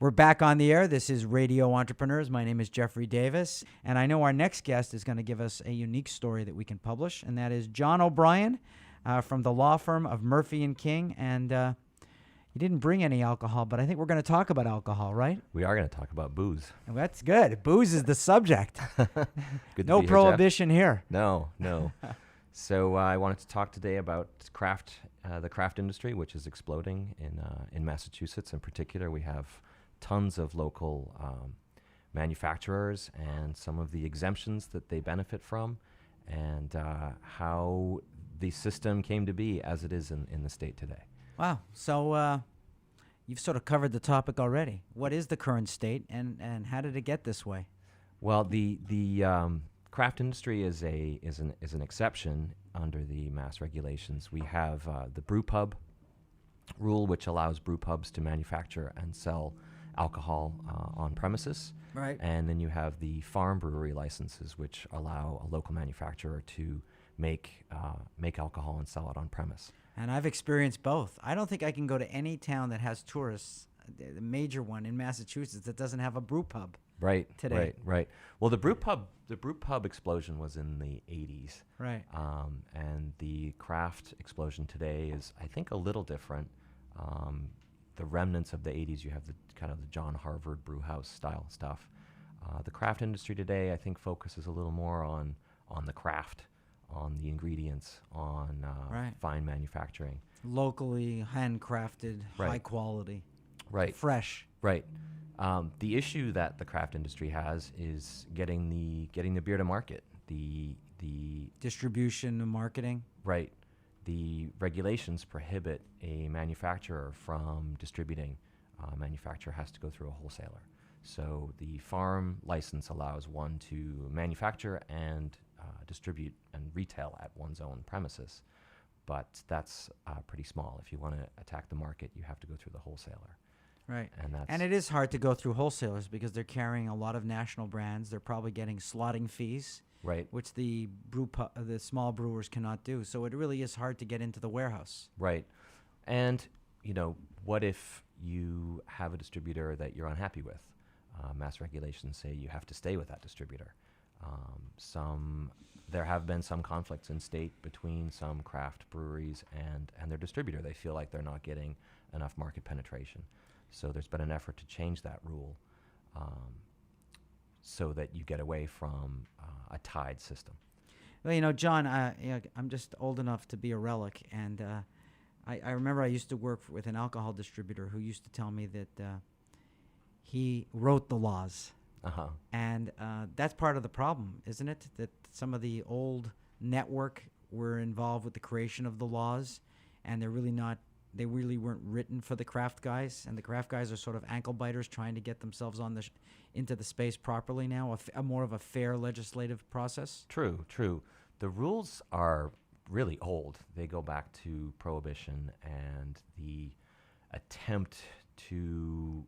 We're back on the air. This is Radio Entrepreneurs. My name is Jeffrey Davis, and I know our next guest is going to give us a unique story that we can publish, and that is Jon O'Brien from the law firm of Murphy and King. And he didn't bring any alcohol, but I think we're going to talk about alcohol, right? We are going to talk about booze. And that's good. Booze is the subject. Good No to be prohibition here. No. So I wanted to talk today about the craft industry, which is exploding in Massachusetts in particular. We have tons of local manufacturers and some of the exemptions that they benefit from, and how the system came to be as it is in the state today. Wow. So you've sort of covered the topic already. What is the current state, and how did it get this way? Well, the craft industry is an exception under the mass regulations. We have the brew pub rule, which allows brew pubs to manufacture and sell alcohol on premises. Right. And then you have the farm brewery licenses, which allow a local manufacturer to make alcohol and sell it on premise. And I've experienced both. I don't think I can go to any town that has tourists, the major one in Massachusetts, that doesn't have a brew pub. Right. Today. Right. Well, the brew pub explosion was in the 80s. Right. And the craft explosion today is, I think, a little different. The remnants of the 80s, you have the kind of the John Harvard brew house style stuff. The craft industry today, I think, focuses a little more on the craft, on the ingredients, on fine manufacturing. Locally handcrafted, Right. high quality. Right. Fresh. Right. The issue that the craft industry has is getting the beer to market. The distribution and marketing. Right. The regulations prohibit a manufacturer from distributing. A manufacturer has to go through a wholesaler. So the farm license allows one to manufacture and distribute and retail at one's own premises. But that's pretty small. If you want to attack the market, you have to go through the wholesaler. Right. And it is hard to go through wholesalers because they're carrying a lot of national brands. They're probably getting slotting fees. Right. Which the small brewers cannot do. So it really is hard to get into the warehouse. Right. And, what if you have a distributor that you're unhappy with? Mass regulations say you have to stay with that distributor. There have been some conflicts in state between some craft breweries and their distributor. They feel like they're not getting enough market penetration. So there's been an effort to change that rule so that you get away from a tied system. Well, Jon, I'm just old enough to be a relic, and I remember I used to work with an alcohol distributor who used to tell me that he wrote the laws. Uh-huh. And that's part of the problem, isn't it? That some of the old network were involved with the creation of the laws, and they really weren't written for the craft guys, and the craft guys are sort of ankle biters trying to get themselves on into the space properly now, a more of a fair legislative process. True. The rules are really old. They go back to Prohibition and the attempt to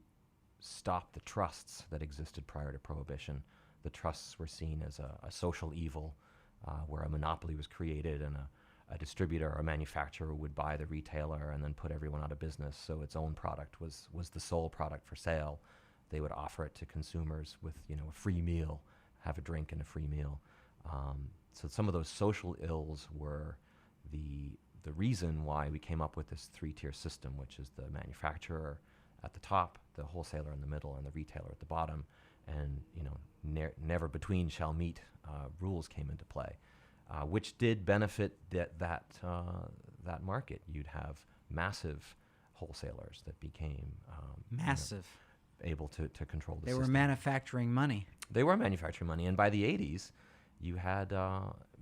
stop the trusts that existed prior to Prohibition. The trusts were seen as a social evil where a monopoly was created and a distributor or a manufacturer would buy the retailer and then put everyone out of business, so its own product was the sole product for sale. They would offer it to consumers with a free meal, have a drink and a free meal. So some of those social ills were the reason why we came up with this three-tier system, which is the manufacturer at the top, the wholesaler in the middle, and the retailer at the bottom. And never between shall meet rules came into play. Which did benefit that market. You'd have massive wholesalers that became massive, able to control the They system. were manufacturing money. They were manufacturing money, and by the 80s, you had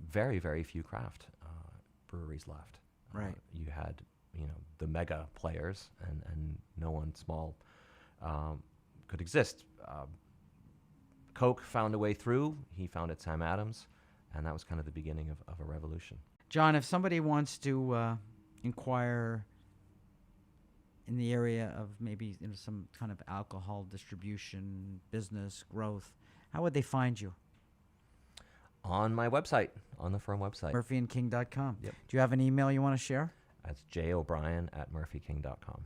very, very few craft breweries left. Right. You had the mega players, and no one small could exist. Coke found a way through. He founded Sam Adams. And that was kind of the beginning of a revolution. Jon, if somebody wants to inquire in the area of maybe some kind of alcohol distribution, business, growth, how would they find you? On my website, on the firm website. murphyandking.com. Yep. Do you have an email you want to share? That's jobrien@murphyking.com.